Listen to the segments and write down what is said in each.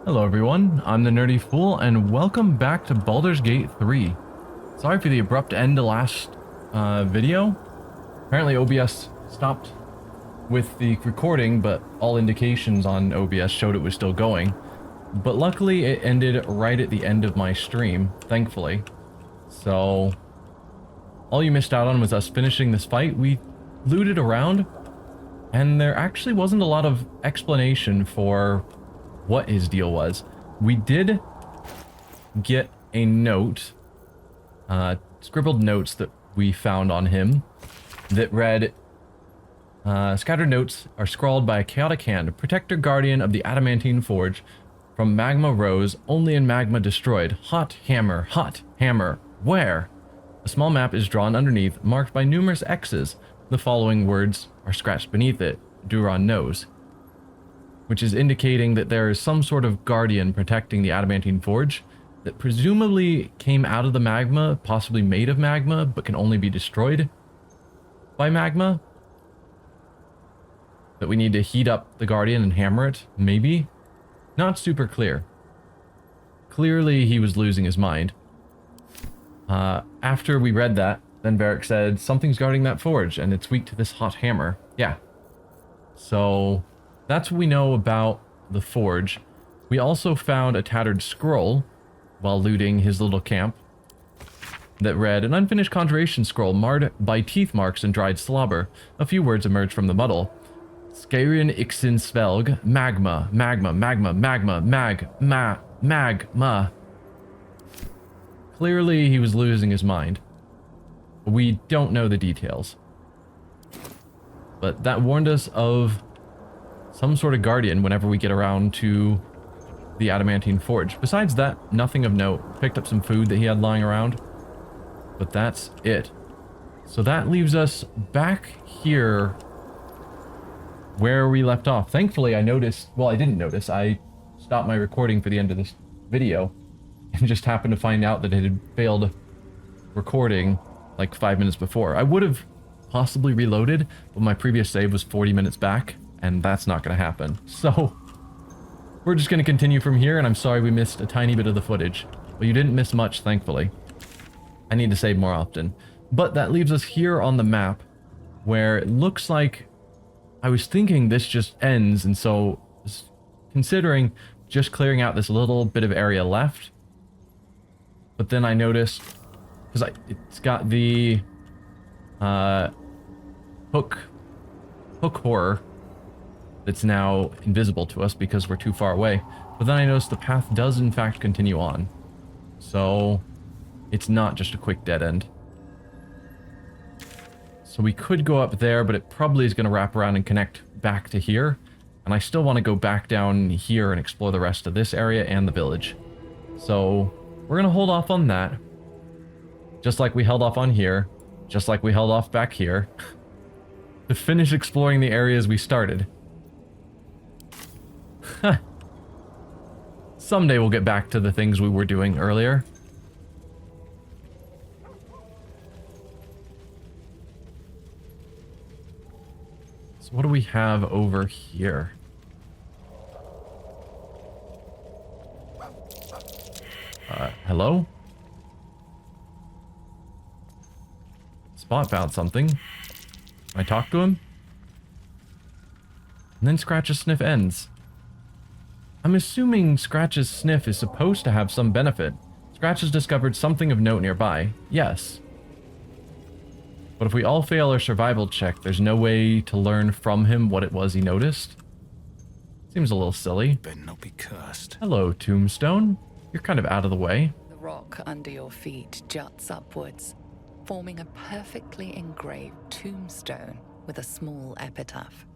Hello everyone, I'm the Nerdy Fool, and welcome back to Baldur's Gate 3. Sorry for the abrupt end to last video. Apparently OBS stopped with the recording, but all indications on OBS showed it was still going. But luckily it ended right at the end of my stream, thankfully. So, all you missed out on was us finishing this fight. We looted around, and there actually wasn't a lot of explanation for what his deal was. We did get a note, scribbled notes that we found on him that read, scattered notes are scrawled by a chaotic hand, protector guardian of the adamantine forge, from magma rose, only in magma destroyed, hot hammer, where? A small map is drawn underneath, marked by numerous X's. The following words are scratched beneath it, Duran knows, which is indicating that there is some sort of guardian protecting the adamantine forge that presumably came out of the magma, possibly made of magma, but can only be destroyed by magma. That we need to heat up the guardian and hammer it, maybe? Not super clear. Clearly he was losing his mind. After we read that, then Varric said, something's guarding that forge, and it's weak to this hot hammer. Yeah. So that's what we know about the forge. We also found a tattered scroll while looting his little camp that read, an unfinished conjuration scroll marred by teeth marks and dried slobber. A few words emerged from the muddle. Skarian Ixin Svelg, magma. Clearly he was losing his mind. We don't know the details. But that warned us of some sort of guardian whenever we get around to the adamantine forge. Besides that, nothing of note. Picked up some food that he had lying around, but that's it. So that leaves us back here where we left off. Thankfully I noticed, well, I didn't notice, I stopped my recording for the end of this video and just happened to find out that it had failed recording like 5 minutes before. I would have possibly reloaded, but my previous save was 40 minutes back, and that's not going to happen. So we're just going to continue from here, and I'm sorry we missed a tiny bit of the footage. But you didn't miss much, thankfully. I need to save more often. But that leaves us here on the map, where it looks like I was thinking this just ends, and so considering just clearing out this little bit of area left. But then I noticed, because it's got the hook horror that's now invisible to us because we're too far away. But then I noticed the path does in fact continue on. So it's not just a quick dead end. So we could go up there, but it probably is going to wrap around and connect back to here. And I still want to go back down here and explore the rest of this area and the village. So we're going to hold off on that. Just like we held off on here. Just like we held off back here. To finish exploring the areas we started. Someday we'll get back to the things we were doing earlier. So what do we have over here? Hello? Spot found something. I talk to him? And then Scratch's sniff ends. I'm assuming Scratch's sniff is supposed to have some benefit. Scratch has discovered something of note nearby. Yes. But if we all fail our survival check, there's no way to learn from him what it was he noticed. Seems a little silly. Better not be cursed. Hello, Tombstone. You're kind of out of the way. The rock under your feet juts upwards, forming a perfectly engraved tombstone with a small epitaph.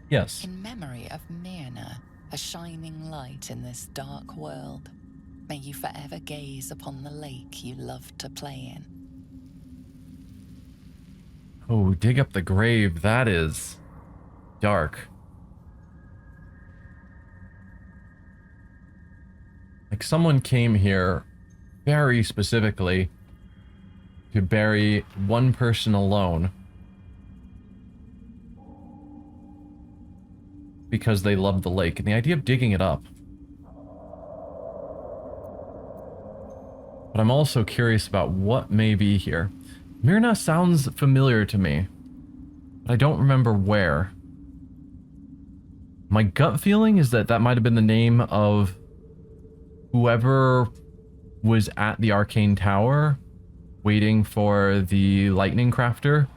Yes. In memory of Myrna, a shining light in this dark world, may you forever gaze upon the lake you loved to play in. Oh, dig up the grave. That is dark. Like someone came here very specifically to bury one person alone because they loved the lake. And the idea of digging it up but I'm also curious about what may be here. Myrna sounds familiar to me, but I don't remember where. My gut feeling is that that might have been the name of whoever was at the Arcane Tower waiting for the Lightning Crafter.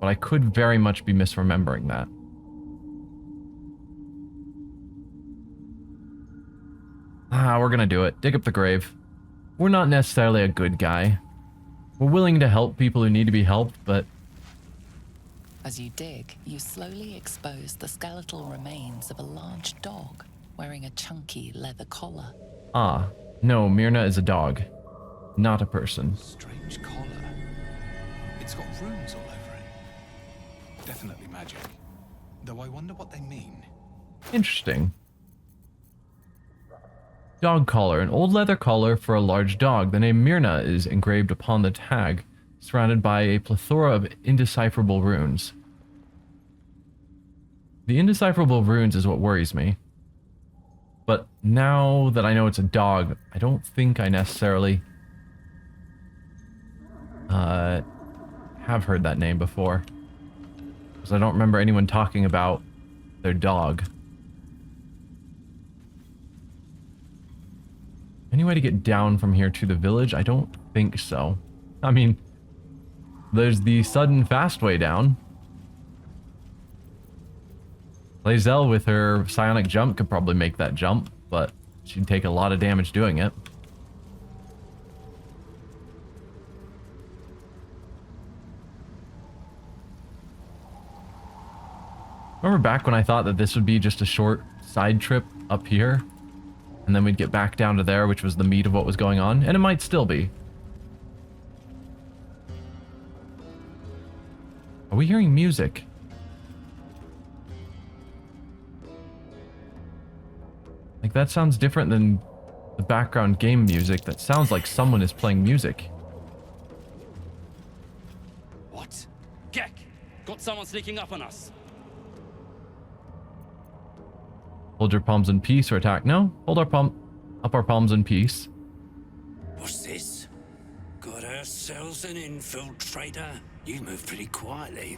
But I could very much be misremembering that. We're gonna do it. Dig up the grave. We're not necessarily a good guy. We're willing to help people who need to be helped, but... As you dig, you slowly expose the skeletal remains of a large dog wearing a chunky leather collar. No, Myrna is a dog, not a person. Strange collar. It's got runes all over it. Definitely magic. Though I wonder what they mean. Interesting. Dog collar. An old leather collar for a large dog. The name Myrna is engraved upon the tag, surrounded by a plethora of indecipherable runes. The indecipherable runes is what worries me. But now that I know it's a dog, I don't think I necessarily have heard that name before. Because I don't remember anyone talking about their dog. Any way to get down from here to the village? I don't think so. I mean, there's the sudden fast way down. Lae'zel with her psionic jump could probably make that jump, but she'd take a lot of damage doing it. Remember back when I thought that this would be just a short side trip up here? And then we'd get back down to there, which was the meat of what was going on. And it might still be. Are we hearing music? Like, that sounds different than the background game music. That sounds like someone is playing music. What? Gekh! Got someone sneaking up on us. Hold your palms in peace or attack. No, hold our up our palms in peace. What's this? Got ourselves an infiltrator. You move pretty quietly.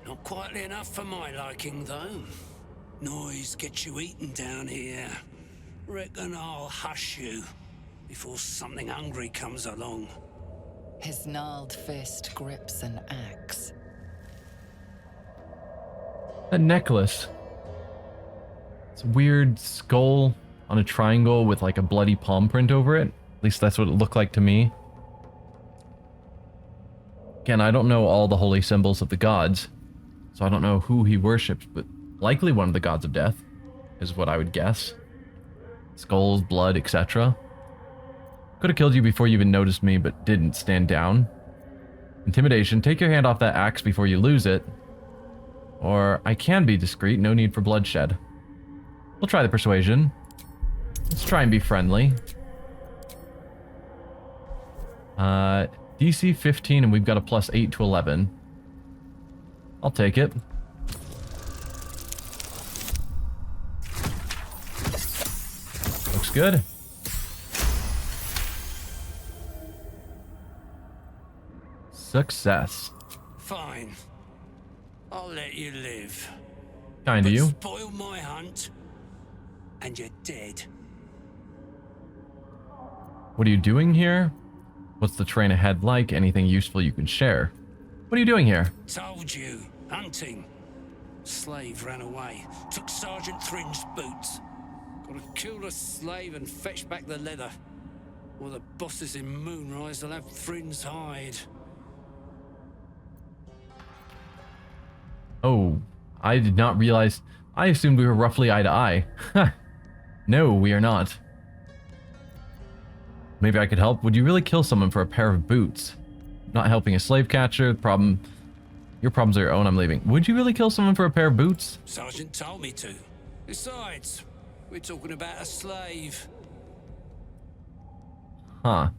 Not quietly enough for my liking, though. Noise gets you eaten down here. Reckon I'll hush you before something hungry comes along. His gnarled fist grips an axe. That necklace. It's a weird skull on a triangle with like a bloody palm print over it. At least that's what it looked like to me. Again, I don't know all the holy symbols of the gods, so I don't know who he worships, but likely one of the gods of death is what I would guess. Skulls, blood, etc. Could have killed you before you even noticed me, but didn't stand down. Intimidation. Take your hand off that axe before you lose it. Or I can be discreet, no need for bloodshed. We'll try the persuasion. Let's try and be friendly. DC 15 and we've got a +8 to 11. I'll take it. Looks good. Success. Fine. I'll let you live. Kind of you. Spoil my hunt, and you're dead. What are you doing here? What's the train ahead like? Anything useful you can share? What are you doing here? Told you. Hunting. Slave ran away. Took Sergeant Thrin's boots. Gotta kill the slave and fetch back the leather. Or the bosses in Moonrise will have Thrin's hide. Oh, I did not realize. I assumed we were roughly eye to eye. No, we are not. Maybe I could help. Would you really kill someone for a pair of boots? Not helping a slave catcher. Problem. Your problems are your own. I'm leaving. Would you really kill someone for a pair of boots? Sergeant told me to. Besides, we're talking about a slave. Huh.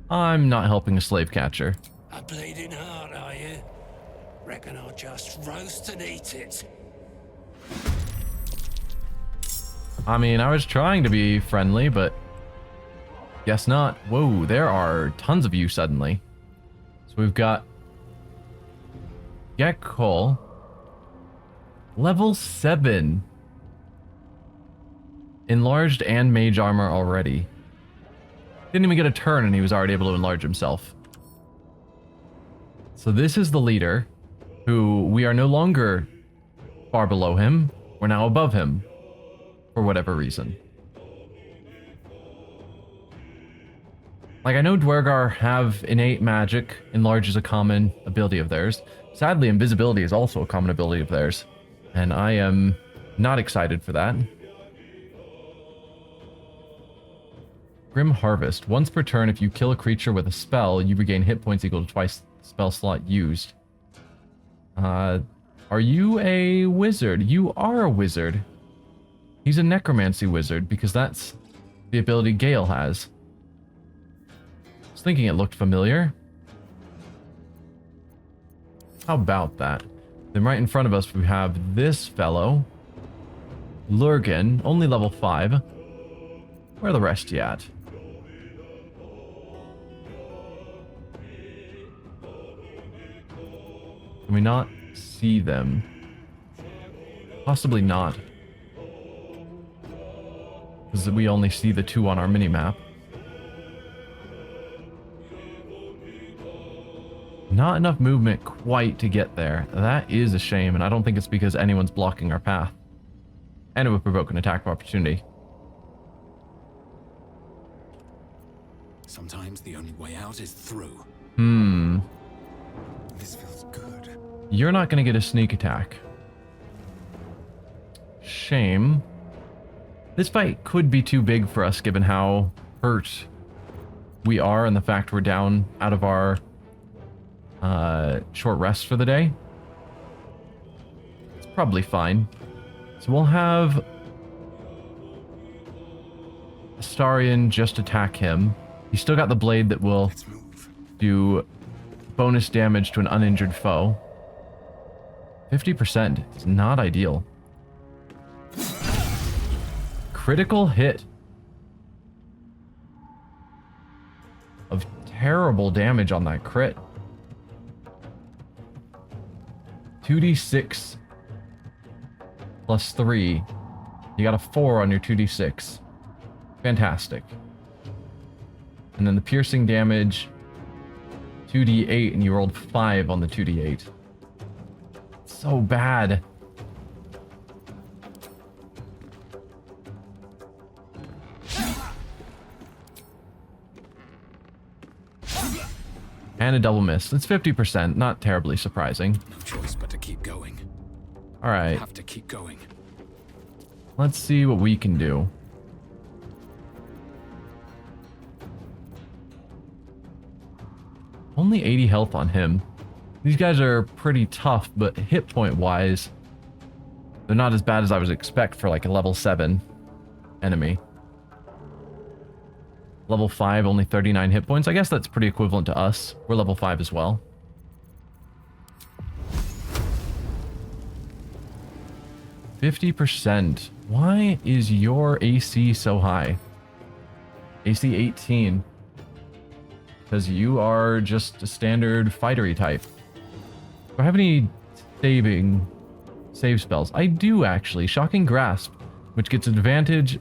I'm not helping a slave catcher. A bleeding heart, are you? Reckon I'll just roast and eat it. I mean, I was trying to be friendly, but guess not. Whoa, there are tons of you suddenly. So we've got Gekh, level 7. Enlarged and mage armor already. Didn't even get a turn and he was already able to enlarge himself. So this is the leader, who we are no longer far below him. We're now above him, for whatever reason. Like, I know Dwergar have innate magic. Enlarge is a common ability of theirs. Sadly, invisibility is also a common ability of theirs. And I am not excited for that. Grim Harvest. Once per turn, if you kill a creature with a spell, you regain hit points equal to twice the spell slot used. Are you a wizard? You are a wizard. He's a necromancy wizard, because that's the ability Gale has. I was thinking it looked familiar. How about that? Then right in front of us, we have this fellow. Lurgan, only level 5. Where are the rest at? Can we not see them? Possibly not. Because we only see the 2 on our minimap. Not enough movement quite to get there. That is a shame, and I don't think it's because anyone's blocking our path. And it would provoke an attack of opportunity. Sometimes the only way out is through. This feels good. You're not going to get a sneak attack. Shame. This fight could be too big for us given how hurt we are and the fact we're down out of our short rest for the day. It's probably fine. So we'll have Astarion just attack him. He's still got the blade that will do bonus damage to an uninjured foe. 50% is not ideal. Critical hit of terrible damage on that crit. 2d6 plus 3. You got a 4 on your 2d6. Fantastic. And then the piercing damage, 2d8, and you rolled 5 on the 2d8. So bad. And a double miss. It's 50%, not terribly surprising. No choice but to keep going. Alright. Have to keep going. Let's see what we can do. Only 80 health on him. These guys are pretty tough, but hit point wise, they're not as bad as I was expect for like a level 7 enemy. Level 5, only 39 hit points. I guess that's pretty equivalent to us. We're level 5 as well. %. Why is your AC so high? AC 18. Because you are just a standard fightery type. Do I have any save spells? I do actually. Shocking Grasp, which gets advantage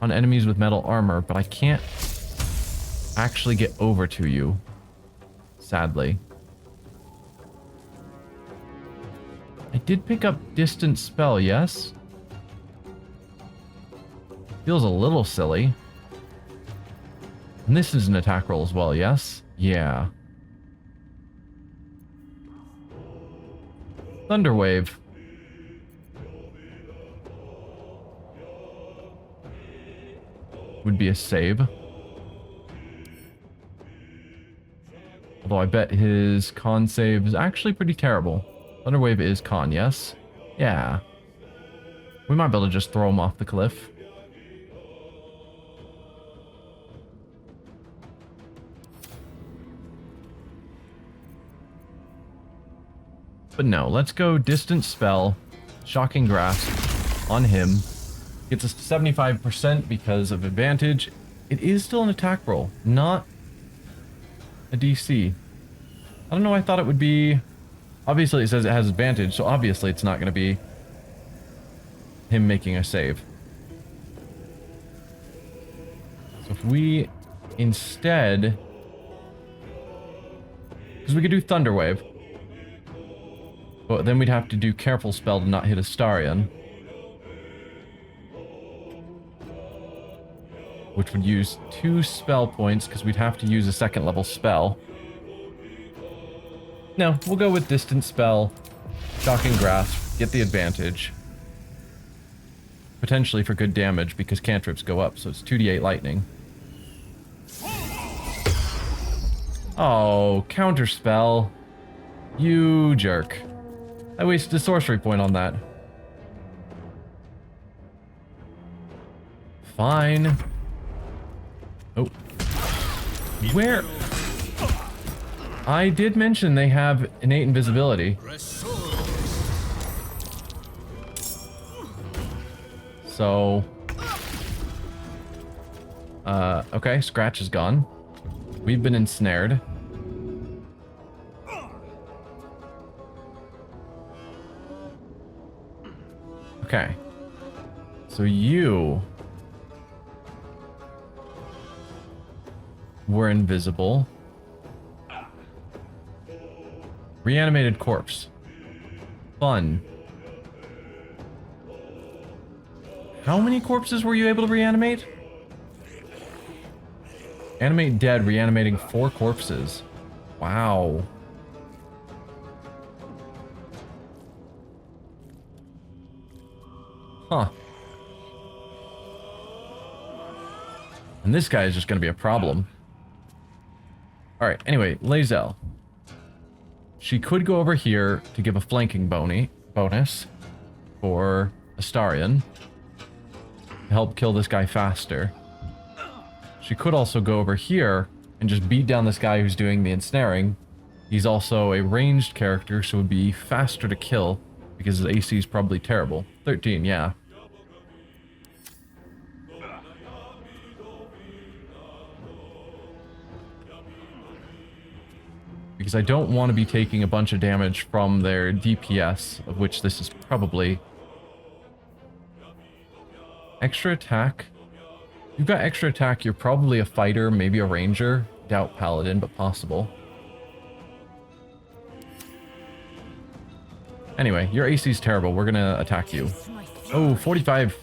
on enemies with metal armor, but I can't actually get over to you, sadly. I did pick up Distant Spell, yes? Feels a little silly. And this is an attack roll as well, yes? Yeah. Thunderwave. Would be a save. Although I bet his con save is actually pretty terrible. Thunderwave is con, yes? Yeah. We might be able to just throw him off the cliff. But no, let's go Distant Spell, Shocking Grasp on him. Gets us to 75% because of advantage. It is still an attack roll, not a DC. I don't know, I thought it would be... Obviously it says it has advantage, so obviously it's not going to be him making a save. So if we instead... Because we could do Thunder Wave. But then we'd have to do Careful Spell to not hit Astarion. Which would use 2 spell points, because we'd have to use a 2nd level spell. No, we'll go with Distant Spell, Shocking Grasp, get the advantage. Potentially for good damage, because cantrips go up, so it's 2d8 lightning. Oh, counterspell. You jerk. I wasted a sorcery point on that. Fine. Oh. Where? I did mention they have innate invisibility. So... okay, Scratch is gone. We've been ensnared. Okay. So you... were invisible. Reanimated corpse. Fun. How many corpses were you able to reanimate? Animate dead, reanimating 4 corpses. Wow. Huh. And this guy is just going to be a problem. Alright, anyway, Lae'zel. She could go over here to give a flanking bonus for Astarion to help kill this guy faster. She could also go over here and just beat down this guy who's doing the ensnaring. He's also a ranged character, so it would be faster to kill because his AC is probably terrible. 13, yeah. Because I don't want to be taking a bunch of damage from their DPS, of which this is probably... Extra attack. You've got extra attack, you're probably a fighter, maybe a ranger. Doubt paladin, but possible. Anyway, your AC is terrible. We're gonna attack you. Oh, 45.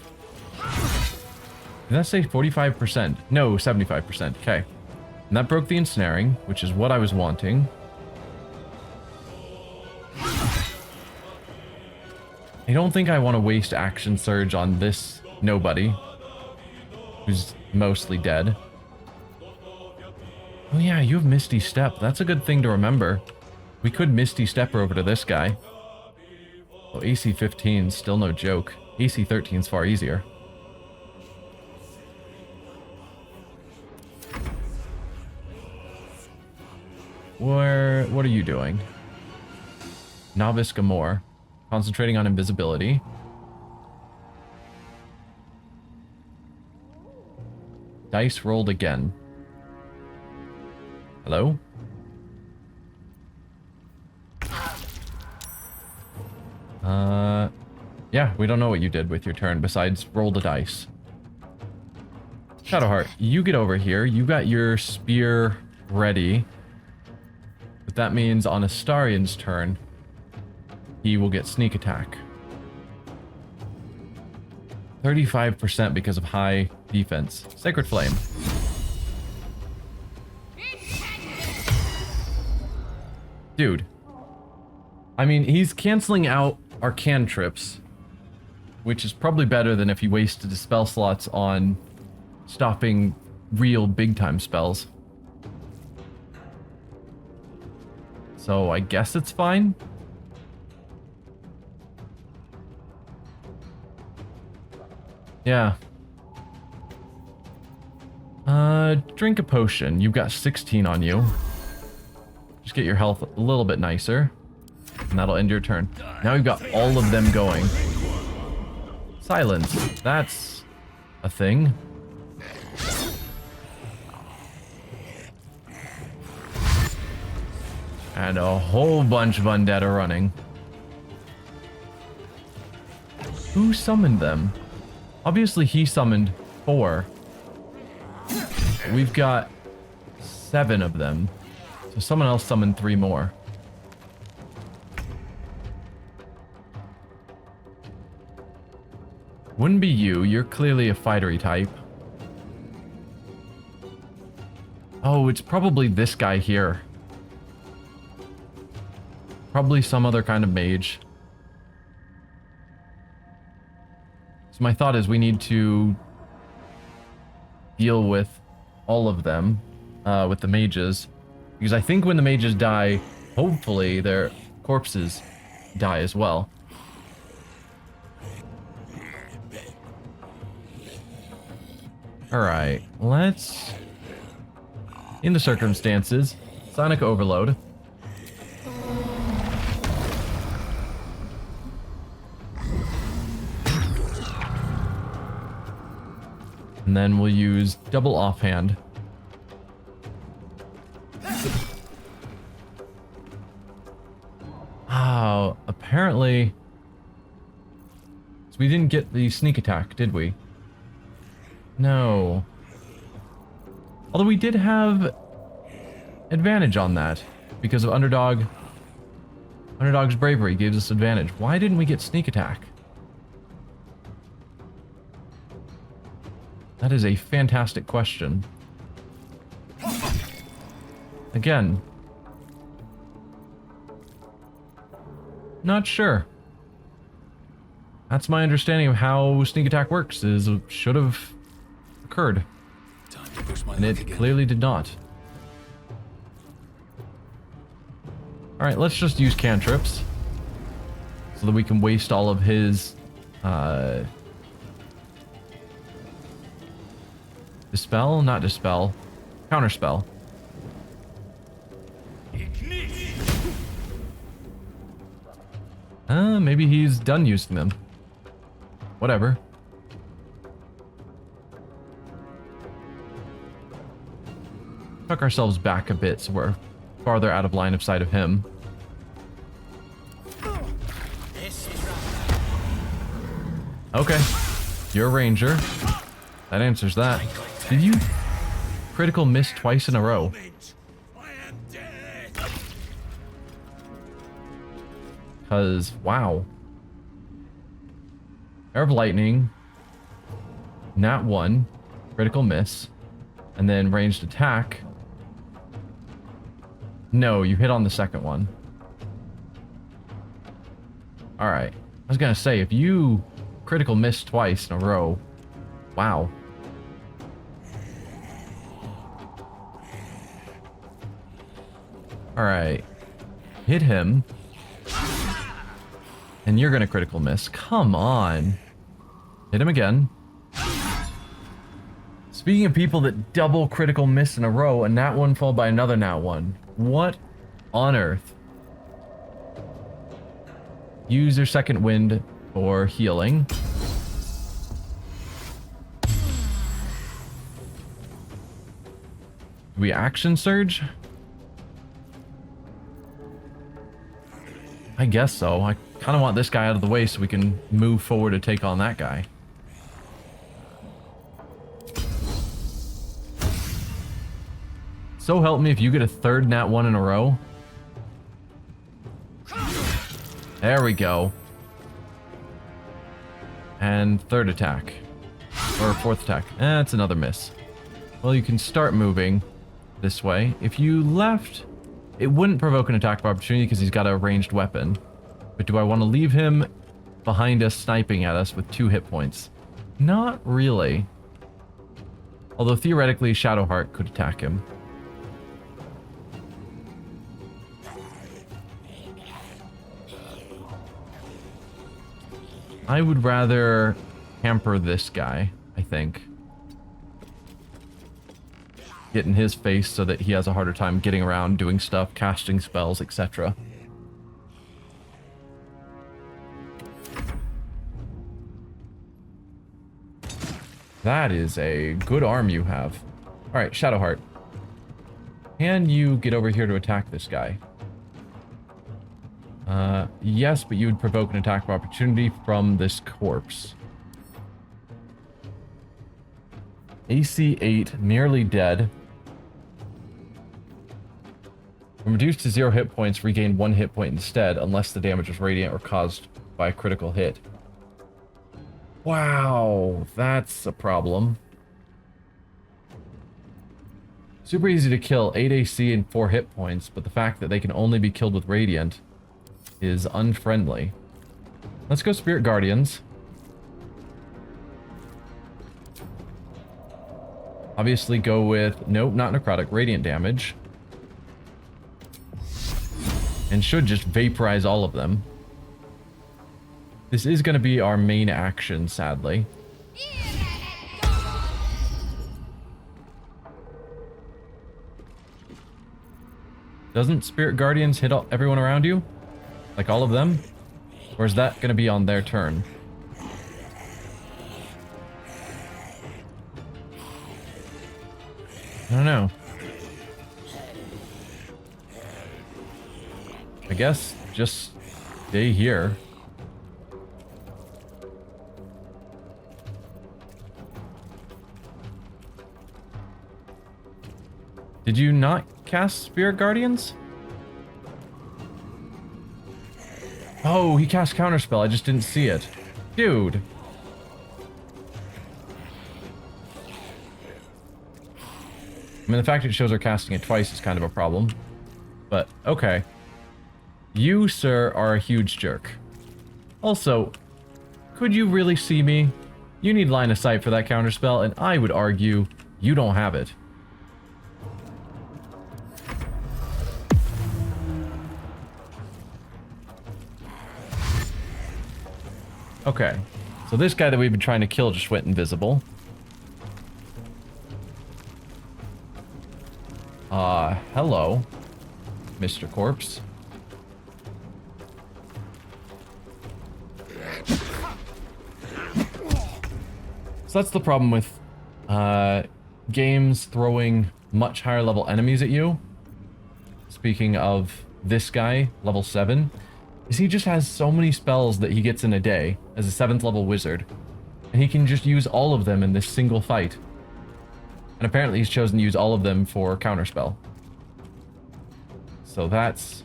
Did that say 45%? No, 75%. Okay. And that broke the ensnaring, which is what I was wanting. I don't think I want to waste action surge on this nobody, who's mostly dead. Oh yeah, you have Misty Step. That's a good thing to remember. We could Misty Step her over to this guy. Oh, AC 15 is still no joke. AC 13 is far easier. What are you doing? Novice Gamor. Concentrating on invisibility. Dice rolled again. Hello? Yeah, we don't know what you did with your turn besides roll the dice. Shadowheart, you get over here. You got your spear ready. But that means on Astarion's turn, he will get sneak attack. 35% because of high defense. Sacred Flame. Dude. I mean, he's canceling out our cantrips, which is probably better than if he wasted his spell slots on stopping real big-time spells. So I guess it's fine. Yeah. Drink a potion. You've got 16 on you. Just get your health a little bit nicer. And that'll end your turn. Now we've got all of them going. Silence. That's a thing. And a whole bunch of undead are running. Who summoned them? Obviously he summoned 4. We've got 7 of them. So someone else summoned 3 more. Wouldn't be you. You're clearly a fightery type. Oh, it's probably this guy here. Probably some other kind of mage. So my thought is we need to deal with all of them, with the mages. Because I think when the mages die, hopefully their corpses die as well. Alright, let's... In the circumstances, Sonic Overload. And then we'll use double offhand. Oh, apparently... So we didn't get the sneak attack, did we? No. Although we did have advantage on that because of Underdog. Underdog's bravery gives us advantage. Why didn't we get sneak attack? That is a fantastic question. Again. Not sure. That's my understanding of how sneak attack works, is it should have occurred. And it clearly did not. Alright, let's just use cantrips. So that we can waste all of his... Dispel? Not dispel. Counterspell. Maybe he's done using them. Whatever. Tuck ourselves back a bit so we're farther out of line of sight of him. Okay. You're a ranger. That answers that. Did you critical miss twice in a row? Because, wow. Air of Lightning. Nat 1. Critical miss. And then ranged attack. No, you hit on the second one. Alright. I was gonna say, if you critical miss twice in a row... Wow. Alright. Hit him. And you're gonna critical miss. Come on. Hit him again. Speaking of people that double critical miss in a row, a nat 1 followed by another nat 1. What on earth? Use your second wind for healing. Do we action surge? I guess so. I kind of want this guy out of the way so we can move forward to take on that guy. So help me if you get a third nat 1 in a row. There we go. And third attack. Or fourth attack. That's another miss. Well, you can start moving this way. If you left, it wouldn't provoke an attack of opportunity because he's got a ranged weapon. But do I want to leave him behind us sniping at us with 2 hit points? Not really. Although theoretically Shadowheart could attack him. I would rather hamper this guy, I think. Get in his face so that he has a harder time getting around, doing stuff, casting spells, etc. That is a good arm you have. Alright, Shadowheart. Can you get over here to attack this guy? Yes, but you would provoke an attack of opportunity from this corpse. AC 8, nearly dead. When reduced to 0 hit points, regain 1 hit point instead, unless the damage was radiant or caused by a critical hit. Wow, that's a problem. Super easy to kill, 8 AC and 4 hit points, but the fact that they can only be killed with radiant is unfriendly. Let's go Spirit Guardians. Obviously go with, nope, not necrotic, radiant damage. And should just vaporize all of them. This is going to be our main action, sadly. Doesn't Spirit Guardians hit everyone around you? Like all of them? Or is that going to be on their turn? I don't know. I guess just stay here. Did you not cast Spirit Guardians? Oh, he cast Counterspell. I just didn't see it. Dude. I mean, the fact it shows her casting it twice is kind of a problem. But, okay. You, sir, are a huge jerk. Also, could you really see me? You need line of sight for that counterspell, and I would argue you don't have it. Okay, so this guy that we've been trying to kill just went invisible. Hello, Mr. Corpse. So that's the problem with games throwing much higher level enemies at you. Speaking of this guy, level 7, is he just has so many spells that he gets in a day as a 7th level wizard. And he can just use all of them in this single fight. And apparently he's chosen to use all of them for counterspell. So that's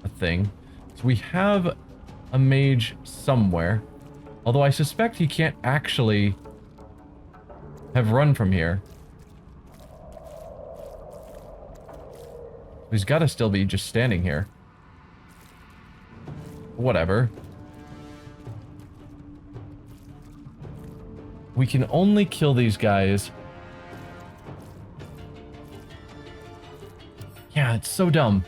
a thing. So we have a mage somewhere. Although I suspect he can't actually have run from here. He's got to still be just standing here. Whatever. We can only kill these guys. Yeah, it's so dumb.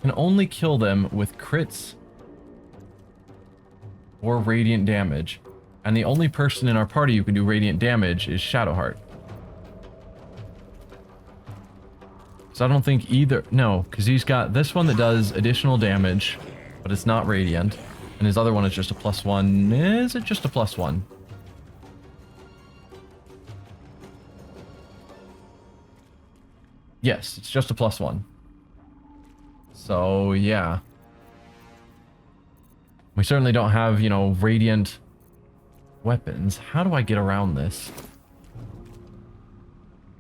Can only kill them with crits or radiant damage. And the only person in our party who can do radiant damage is Shadowheart. So I don't think either... No, because he's got this one that does additional damage, but it's not radiant. And his other one is just a +1. Is it just a +1? Yes, it's just a +1. So, yeah. We certainly don't have, you know, radiant weapons. How do I get around this?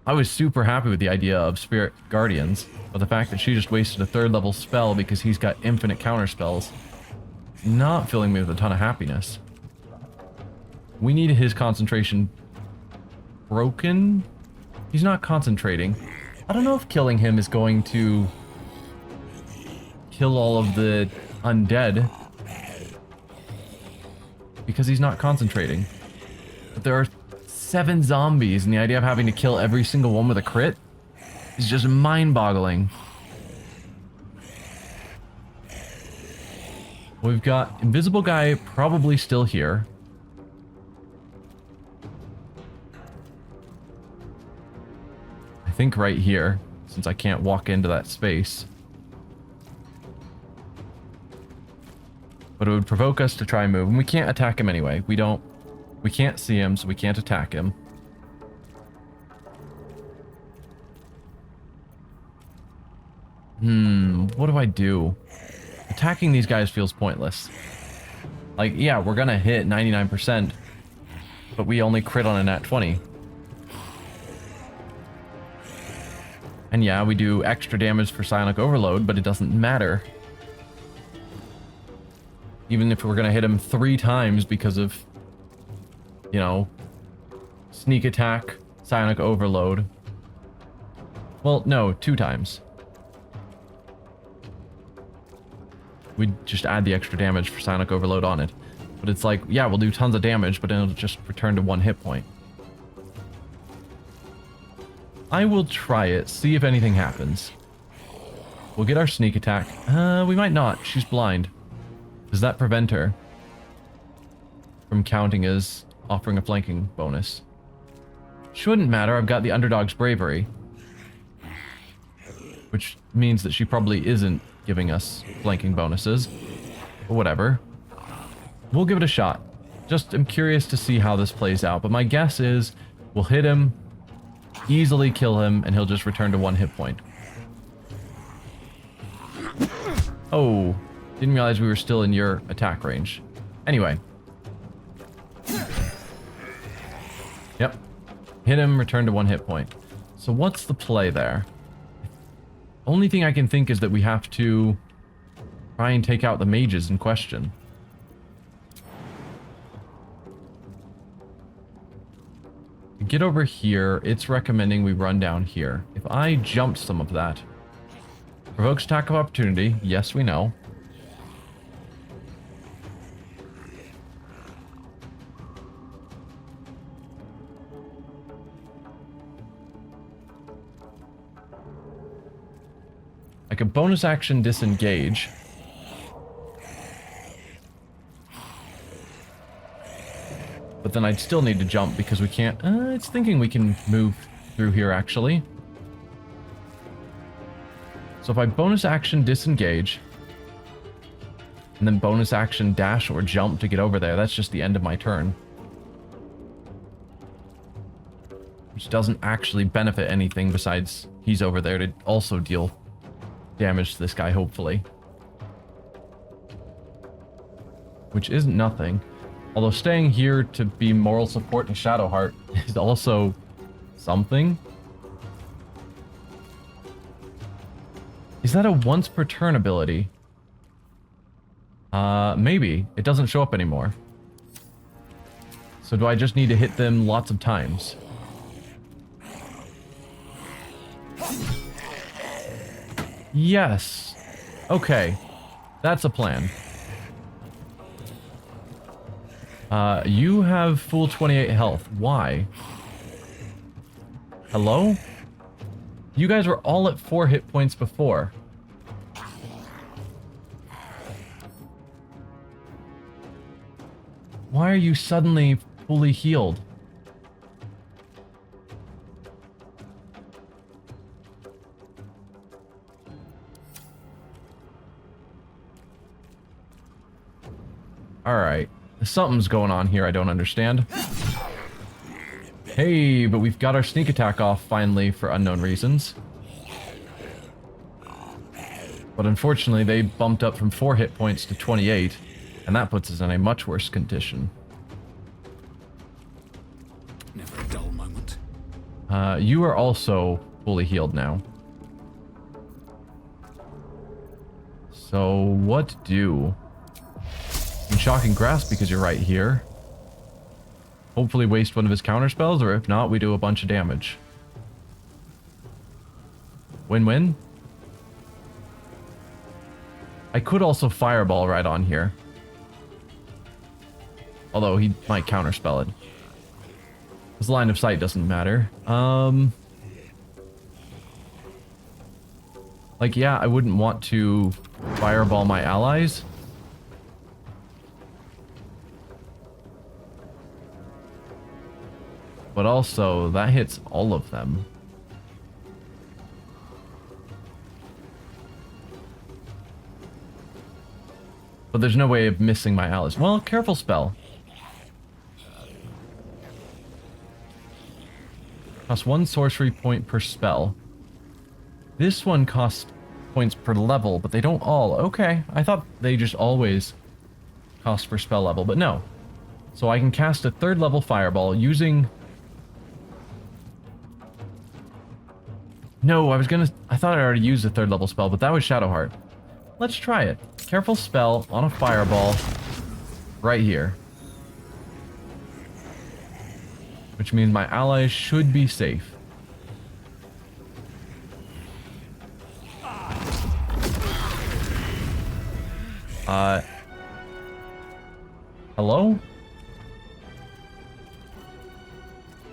I was super happy with the idea of Spirit Guardians, but the fact that she just wasted a 3rd level spell because he's got infinite counter spells, not filling me with a ton of happiness. We need his concentration broken. He's not concentrating. I don't know if killing him is going to kill all of the undead, because he's not concentrating. But there are 7 zombies, and the idea of having to kill every single one with a crit is just mind-boggling. We've got Invisible Guy probably still here. I think right here, since I can't walk into that space. But it would provoke us to try and move, and we can't attack him anyway. We don't We can't see him, so we can't attack him. What do I do? Attacking these guys feels pointless. Like, yeah, we're gonna hit 99%, but we only crit on a nat 20. And yeah, we do extra damage for Psionic Overload, but it doesn't matter. Even if we're gonna hit him 3 times because of, you know, sneak attack, Psionic Overload. Well, no, 2 times. We just add the extra damage for Psionic Overload on it. But it's like, yeah, we'll do tons of damage, but then it'll just return to 1 hit point. I will try it, see if anything happens. We'll get our sneak attack. We might not. She's blind. Does that prevent her from counting as offering a flanking bonus? Shouldn't matter. I've got the underdog's bravery. Which means that she probably isn't giving us flanking bonuses. But whatever. We'll give it a shot. Just am curious to see how this plays out. But my guess is we'll hit him, easily kill him, and he'll just return to 1 hit point. Oh, didn't realize we were still in your attack range. Anyway. Yep. Hit him, return to 1 hit point. So what's the play there? Only thing I can think is that we have to try and take out the mages in question. To get over here, it's recommending we run down here. If I jump some of that, provokes attack of opportunity. Yes, we know. I could bonus action disengage. But then I'd still need to jump because we can't... it's thinking we can move through here, actually. So if I bonus action disengage, and then bonus action dash or jump to get over there, that's just the end of my turn. Which doesn't actually benefit anything besides he's over there to also deal damage to this guy, hopefully. Which isn't nothing. Although staying here to be moral support to Shadowheart is also something. Is that a once per turn ability? Maybe. It doesn't show up anymore. So do I just need to hit them lots of times? Yes. Okay. That's a plan. You have full 28 health. Why? Hello? You guys were all at 4 hit points before. Why are you suddenly fully healed? Alright. Something's going on here I don't understand. Hey, but we've got our sneak attack off finally for unknown reasons. But unfortunately they bumped up from 4 hit points to 28, and that puts us in a much worse condition. Never a dull moment. You are also fully healed now. So what do? Shocking Grasp because you're right here. Hopefully waste one of his counter spells, or if not, we do a bunch of damage. Win-win. I could also Fireball right on here. Although he might counterspell it. His line of sight doesn't matter. Like, yeah, I wouldn't want to Fireball my allies. But also, that hits all of them. But there's no way of missing my allies. Well, careful spell. Costs 1 sorcery point per spell. This one costs points per level, but they don't all. Okay, I thought they just always cost per spell level, but no. So I can cast a 3rd level fireball using... No, I thought I already used a 3rd level spell, but that was Shadowheart. Let's try it. Careful spell on a fireball right here. Which means my allies should be safe. Hello?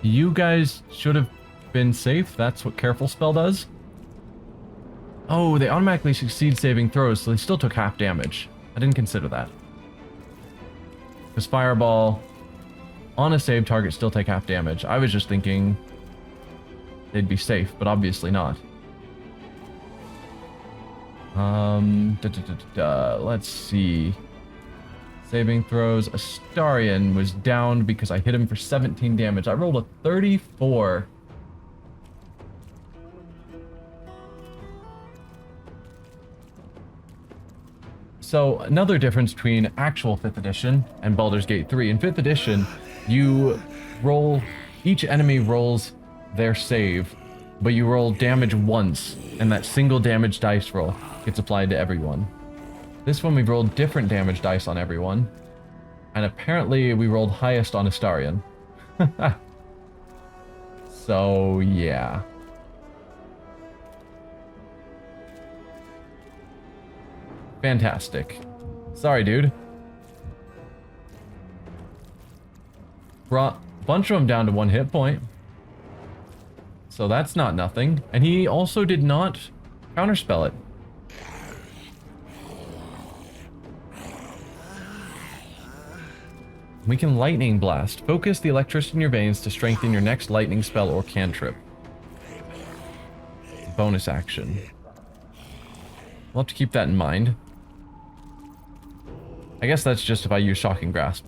You guys should have been safe. That's what careful spell does. Oh, they automatically succeed saving throws, so they still took half damage. I didn't consider that. Because fireball on a save target still take half damage. I was just thinking they'd be safe, but obviously not. Let's see. Saving throws. Astarion was downed because I hit him for 17 damage. I rolled a 34. So, another difference between actual 5th edition and Baldur's Gate 3. In 5th edition, you roll... Each enemy rolls their save, but you roll damage once, and that single damage dice roll gets applied to everyone. This one we rolled different damage dice on everyone, and apparently we rolled highest on Astarion. So, yeah. Fantastic. Sorry, dude. Brought a bunch of them down to 1 hit point. So that's not nothing. And he also did not counterspell it. We can lightning blast. Focus the electricity in your veins to strengthen your next lightning spell or cantrip. Bonus action. We'll have to keep that in mind. I guess that's just if I use Shocking Grasp.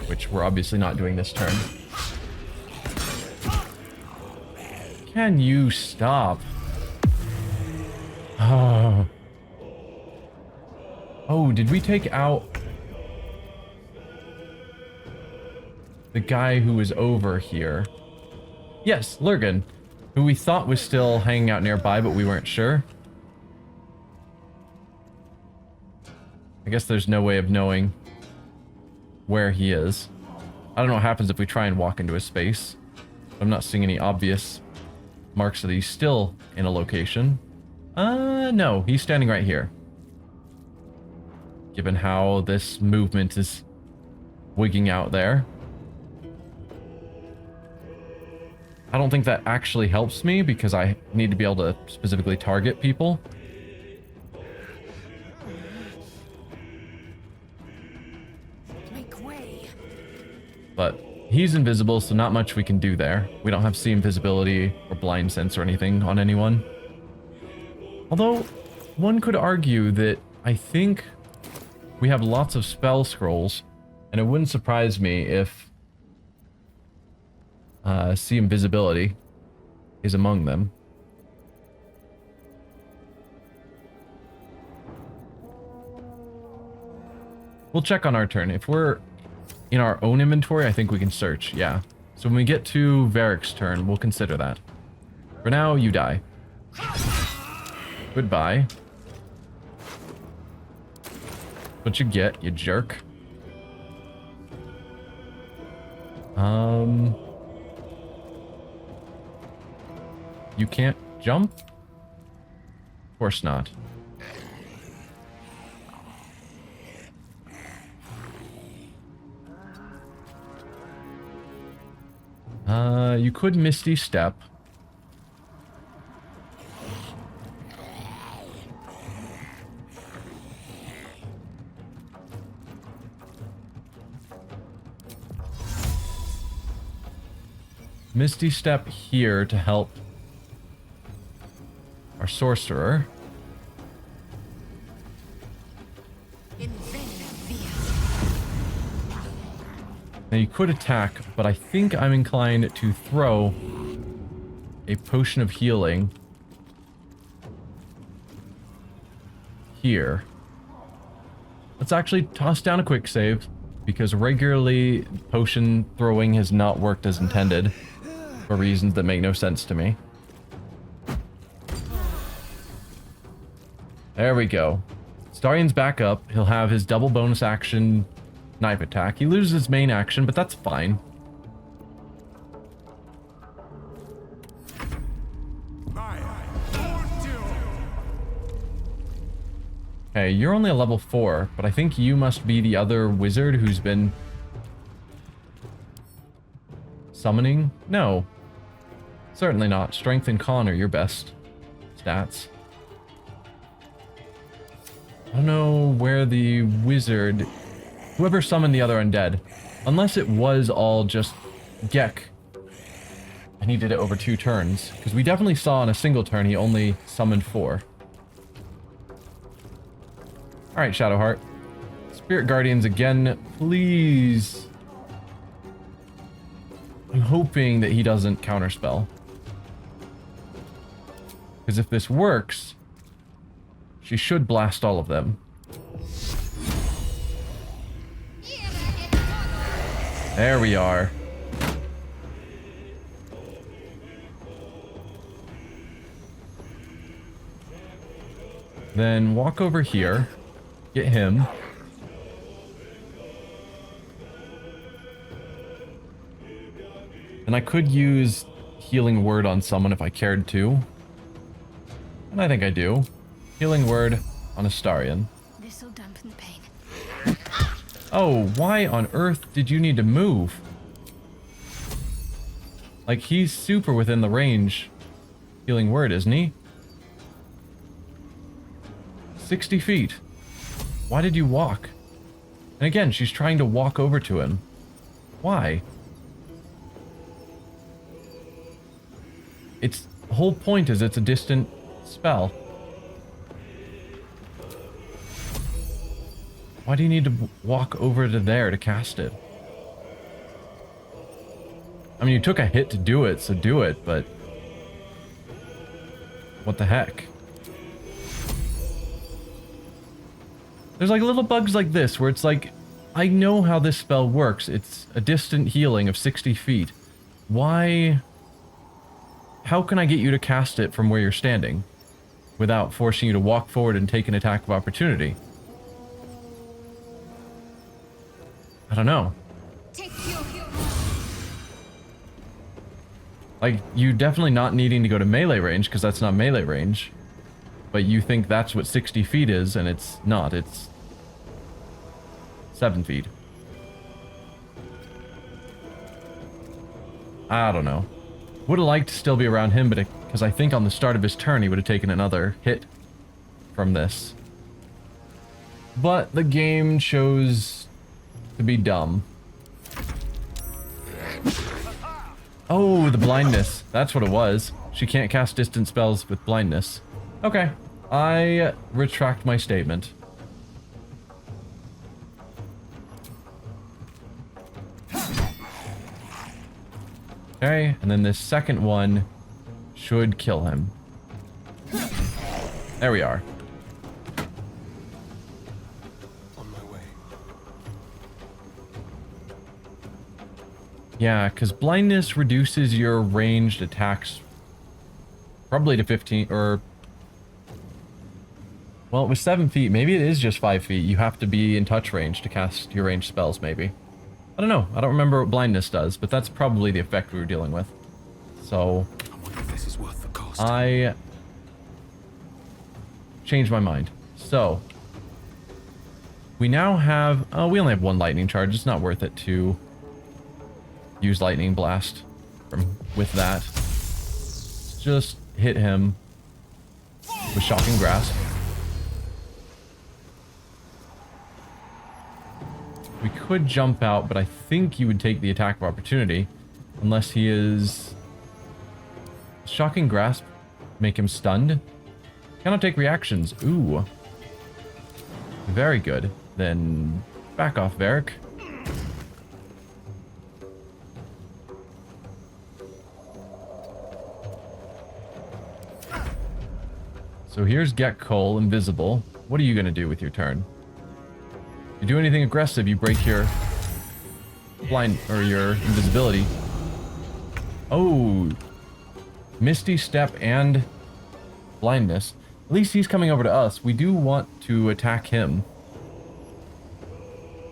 Which we're obviously not doing this turn. Can you stop? Oh, did we take out the guy who was over here? Yes, Lurgan, who we thought was still hanging out nearby, but we weren't sure. I guess there's no way of knowing where he is. I don't know what happens if we try and walk into his space. I'm not seeing any obvious marks that he's still in a location. No, he's standing right here. Given how this movement is wigging out there. I don't think that actually helps me because I need to be able to specifically target people. But he's invisible, so not much we can do there. We don't have see invisibility or blind sense or anything on anyone. Although, one could argue that I think we have lots of spell scrolls, and it wouldn't surprise me if see invisibility is among them. We'll check on our turn. If we're in our own inventory, I think we can search, yeah. So when we get to Varric's turn, we'll consider that. For now, you die. Goodbye. What you get, you jerk. You can't jump? Of course not. You could Misty Step. Misty Step here to help our sorcerer. Now you could attack, but I think I'm inclined to throw a potion of healing here. Let's actually toss down a quick save, because regularly potion throwing has not worked as intended for reasons that make no sense to me. There we go. Starian's back up. He'll have his double bonus action knife attack. He loses his main action, but that's fine. Okay, you're only a level 4, but I think you must be the other wizard who's been summoning? No. Certainly not. Strength and con are your best stats. I don't know where the wizard... Whoever summoned the other undead. Unless it was all just Gekh. And he did it over 2 turns. Because we definitely saw in a single turn he only summoned 4. Alright, Shadowheart. Spirit Guardians again, please. I'm hoping that he doesn't counterspell. Because if this works, she should blast all of them. There we are. Then walk over here. Get him. And I could use Healing Word on someone if I cared to. And I think I do. Healing Word on Astarion. This'll dampen the pain. Oh, why on earth did you need to move? Like, he's super within the range. Healing Word, isn't he? 60 feet. Why did you walk? And again, she's trying to walk over to him. Why? It's... The whole point is it's a distant spell. Why do you need to walk over to there to cast it? I mean, you took a hit to do it, so do it, but... What the heck? There's like little bugs like this where it's like, I know how this spell works. It's a distant healing of 60 feet. Why? How can I get you to cast it from where you're standing without forcing you to walk forward and take an attack of opportunity? I don't know. Like, you definitely not needing to go to melee range because that's not melee range. But you think that's what 60 feet is, and it's not. It's 7 feet. I don't know. Would have liked to still be around him, but because I think on the start of his turn he would have taken another hit from this. But the game chose to be dumb. Oh, the blindness. That's what it was. She can't cast distant spells with blindness. Okay. I retract my statement. Okay, and then this second one should kill him. There we are. On my way. Yeah, because blindness reduces your ranged attacks probably to 15, or... Well, it was 7 feet. Maybe it is just 5 feet. You have to be in touch range to cast your ranged spells, maybe. I don't know. I don't remember what blindness does, but that's probably the effect we were dealing with. So... I wonder if this is worth the cost. I... changed my mind. So... We now have... Oh, we only have 1 lightning charge. It's not worth it to use lightning blast with that. Let's just hit him with shocking grasp. We could jump out, but I think you would take the attack of opportunity. Unless he is... Shocking grasp make him stunned? Cannot take reactions. Ooh. Very good. Then back off, Varric. So here's Gekh, invisible. What are you going to do with your turn? If you do anything aggressive, you break your blind or your invisibility. Oh, Misty Step and blindness. At least he's coming over to us. We do want to attack him.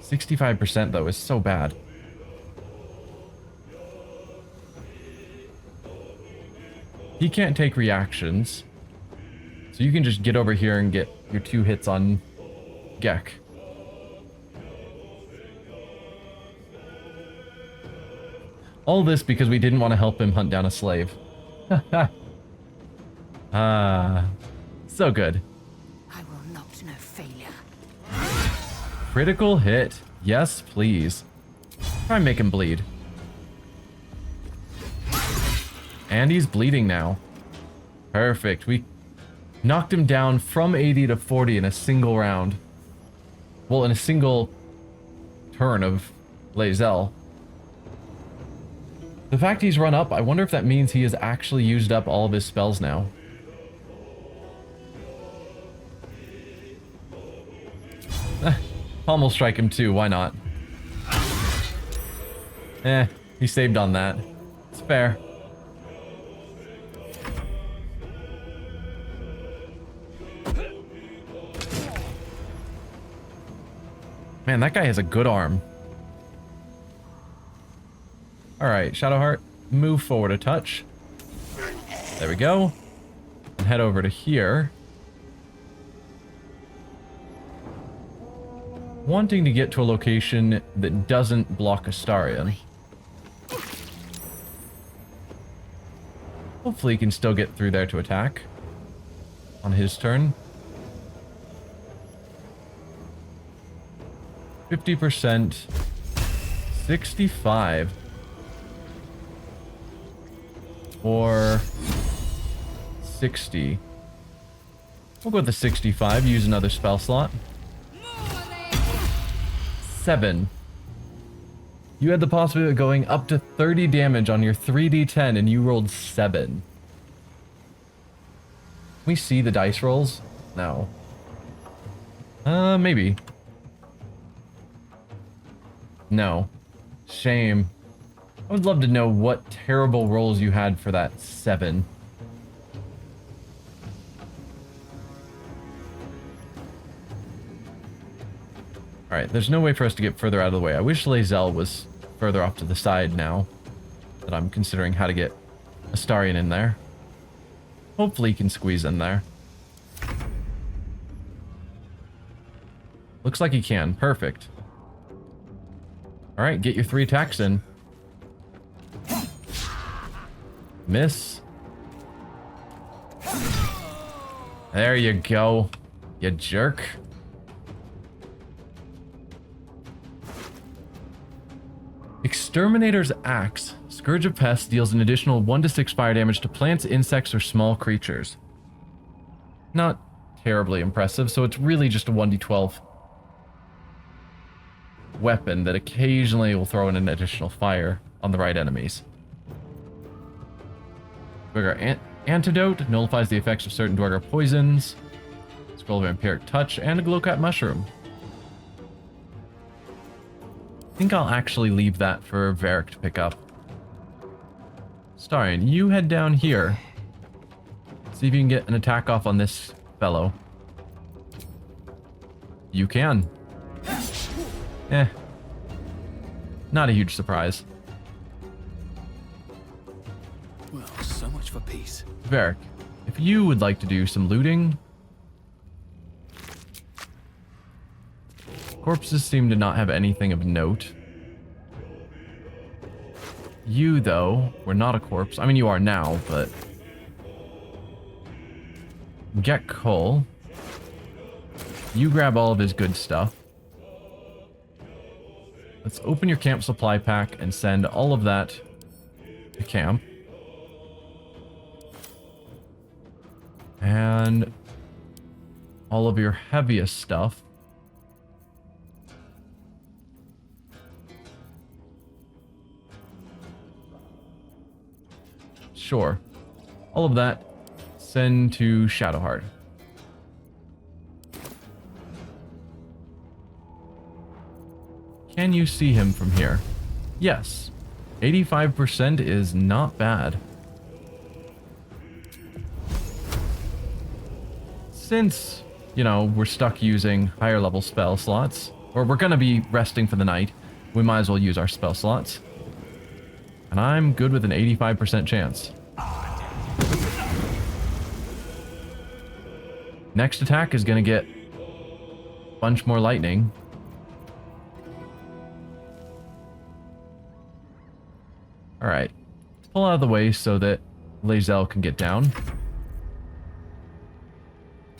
65% though is so bad. He can't take reactions. So you can just get over here and get your 2 hits on Gekh. All this because we didn't want to help him hunt down a slave. So good. I will not know failure. Critical hit. Yes, please. Try and make him bleed. And he's bleeding now. Perfect. We knocked him down from 80 to 40 in a single round. Well, in a single turn of Lae'zel. The fact he's run up, I wonder if that means he has actually used up all of his spells now. Pommel strike him too, why not? He saved on that. It's fair. Man, that guy has a good arm. Alright, Shadowheart, move forward a touch. There we go. And head over to here. Wanting to get to a location that doesn't block Astarion. Hopefully he can still get through there to attack. On his turn. 50%. 65. Or 60. We'll go with the 65, use another spell slot. 7. You had the possibility of going up to 30 damage on your 3d10 and you rolled 7. Can we see the dice rolls? No. Maybe. No. Shame. I would love to know what terrible rolls you had for that 7. Alright, there's no way for us to get further out of the way. I wish Lae'zel was further off to the side now that I'm considering how to get Astarion in there. Hopefully he can squeeze in there. Looks like he can. Perfect. Alright, get your 3 attacks in. Miss. There you go, you jerk. Exterminator's Axe. Scourge of Pests deals an additional 1 to 6 fire damage to plants, insects, or small creatures. Not terribly impressive, so it's really just a 1d12 weapon that occasionally will throw in an additional fire on the right enemies. Dweger Antidote nullifies the effects of certain Dweger poisons. Scroll of Vampiric Touch, and a Glowcat Mushroom. I think I'll actually leave that for Varric to pick up. Astarion, you head down here. See if you can get an attack off on this fellow. You can. Not a huge surprise. Well, so much for peace. Varric, if you would like to do some looting. Corpses seem to not have anything of note. You, though, were not a corpse. I mean, you are now, but... Gekh, you grab all of his good stuff. Let's open your camp supply pack and send all of that to camp. And all of your heaviest stuff. Sure. All of that, send to Shadowheart. Can you see him from here? Yes. 85% is not bad. Since, you know, we're stuck using higher level spell slots, or we're gonna be resting for the night, we might as well use our spell slots. And I'm good with an 85% chance. Next attack is gonna get a bunch more lightning. Alright. Pull out of the way so that Lae'zel can get down.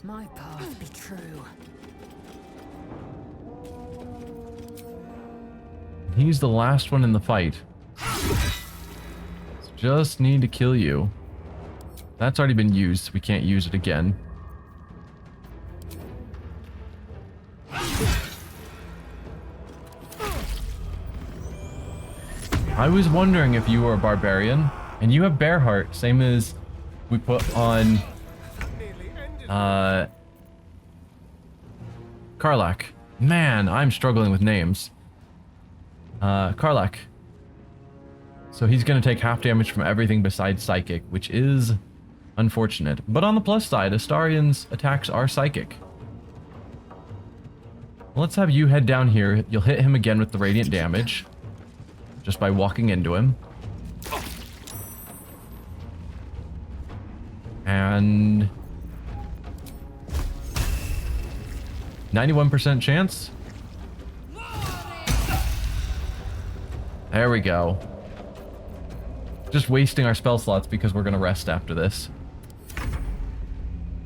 My path be true. He's the last one in the fight. Just need to kill you. That's already been used, so we can't use it again. I was wondering if you were a barbarian, and you have bear heart, same as we put on Karlach. Man, I'm struggling with names. Karlach. So he's going to take half damage from everything besides psychic, which is unfortunate. But on the plus side, Astarion's attacks are psychic. Let's have you head down here. You'll hit him again with the radiant damage, just by walking into him. And 91% chance. There we go. Just wasting our spell slots because we're going to rest after this.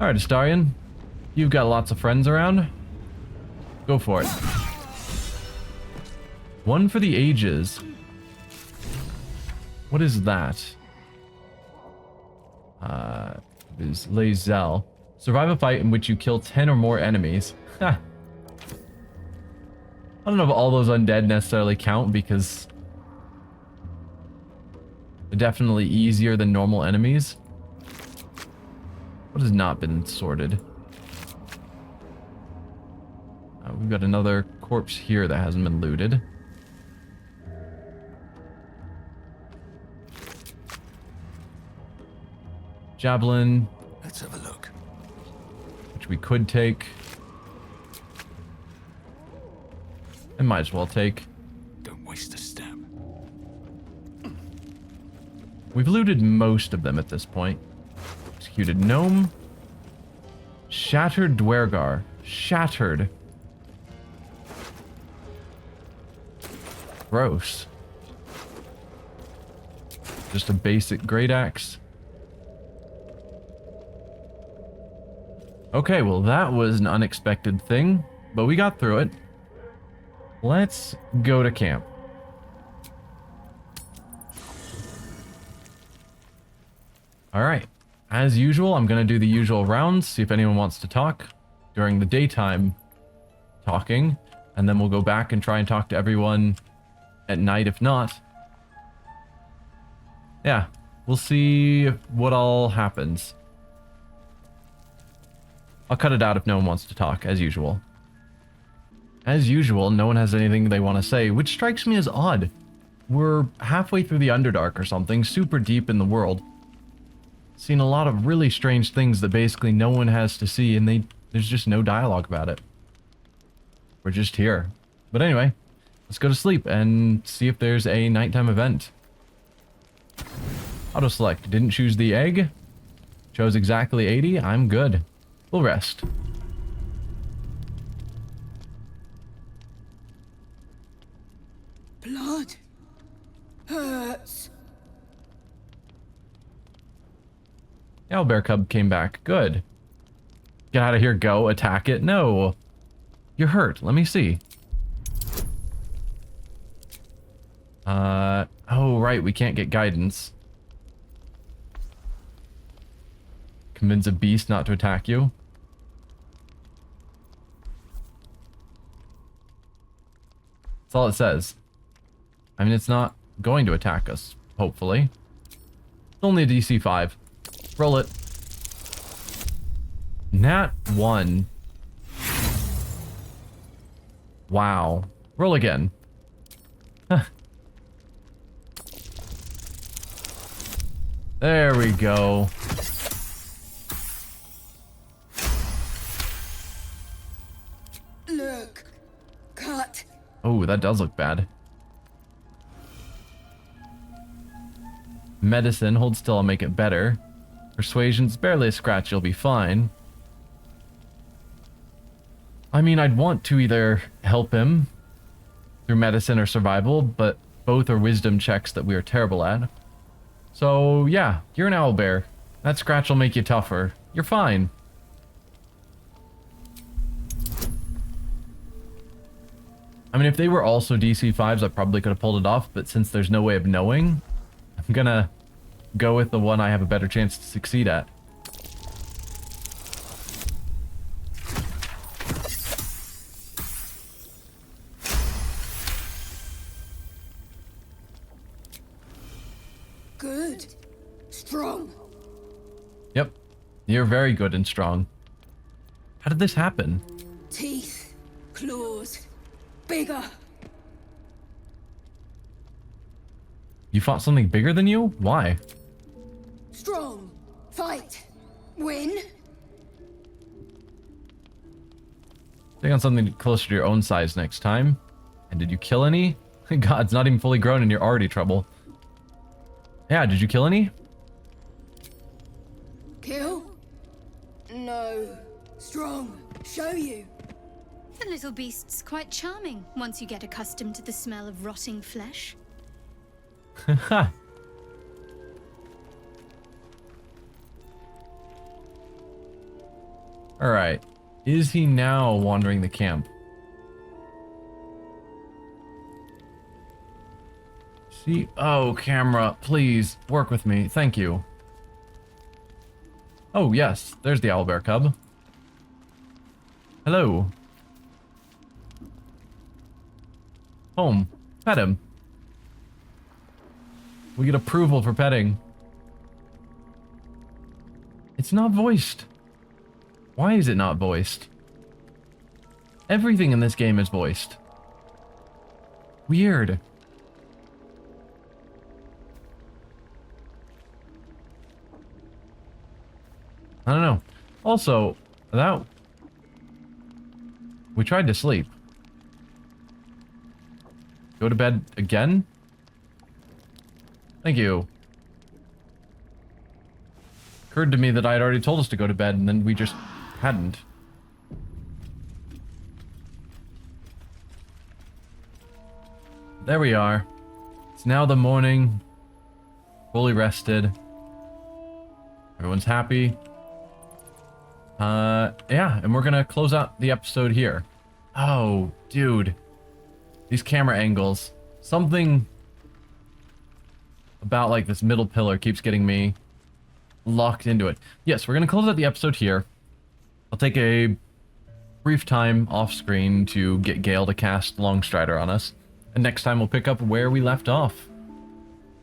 Alright, Astarion. You've got lots of friends around. Go for it. One for the ages. What is that? Is Lae'zel. Survive a fight in which you kill 10 or more enemies. I don't know if all those undead necessarily count because they're definitely easier than normal enemies. What has not been sorted? We've got another corpse here that hasn't been looted. Javelin. Let's have a look. Which we could take. And might as well take. Don't waste a step. We've looted most of them at this point. Executed gnome. Shattered Dwergar. Shattered. Gross. Just a basic great axe. Okay, well that was an unexpected thing, but we got through it. Let's go to camp. Alright, as usual, I'm going to do the usual rounds, see if anyone wants to talk during the daytime talking, and then we'll go back and try and talk to everyone at night if not. Yeah, we'll see what all happens. I'll cut it out if no one wants to talk, as usual. As usual, no one has anything they want to say, which strikes me as odd. We're halfway through the Underdark or something, super deep in the world. Seen a lot of really strange things that basically no one has to see, and there's just no dialogue about it. We're just here. But anyway, let's go to sleep and see if there's a nighttime event. Auto select. Didn't choose the egg. Chose exactly 80. I'm good. We'll rest. Blood hurts. The owlbear cub came back. Good. Get out of here, go. Attack it. No. You're hurt. Let me see. Oh, right. We can't get guidance. Convince a beast not to attack you. That's all it says. I mean, it's not going to attack us, hopefully. It's only a DC 5. Roll it. Nat 1. Wow. Roll again. There we go. Look. Cut. Oh, that does look bad. Medicine, hold still, I'll make it better. Persuasion's barely a scratch, you'll be fine. I mean, I'd want to either help him through medicine or survival, but both are wisdom checks that we are terrible at. So, yeah, you're an owlbear. That scratch will make you tougher. You're fine. I mean, if they were also DC 5s, I probably could have pulled it off, but since there's no way of knowing, I'm gonna go with the one I have a better chance to succeed at. Good. Strong. Yep, you're very good and strong. How did this happen? Teeth. Claws. Bigger. You fought something bigger than you? Why? Strong. Fight. Win. Take on something closer to your own size next time. And did you kill any? God, it's not even fully grown and you're already trouble. Yeah, did you kill any? Kill? No. Strong. Show you. The little beast's quite charming once you get accustomed to the smell of rotting flesh. Haha. Alright. Is he now wandering the camp? See? Oh, camera, please, work with me. Thank you. Oh, yes. There's the owlbear cub. Hello. Home. Pet him. We get approval for petting. It's not voiced. Why is it not voiced? Everything in this game is voiced. Weird. I don't know. Also, that... We tried to sleep. Go to bed again? Thank you. Occurred to me that I had already told us to go to bed, and then we just hadn't. There we are. It's now the morning. Fully rested. Everyone's happy. Yeah, and we're gonna close out the episode here. Oh, dude. These camera angles. Something about, like, this middle pillar keeps getting me locked into it. Yes, we're gonna close out the episode here. I'll take a brief time off screen to get Gale to cast Longstrider on us. And next time we'll pick up where we left off.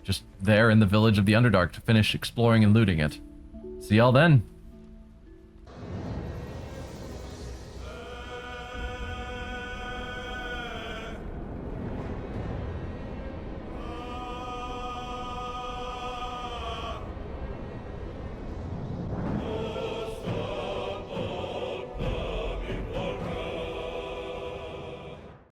Just there in the village of the Underdark to finish exploring and looting it. See y'all then.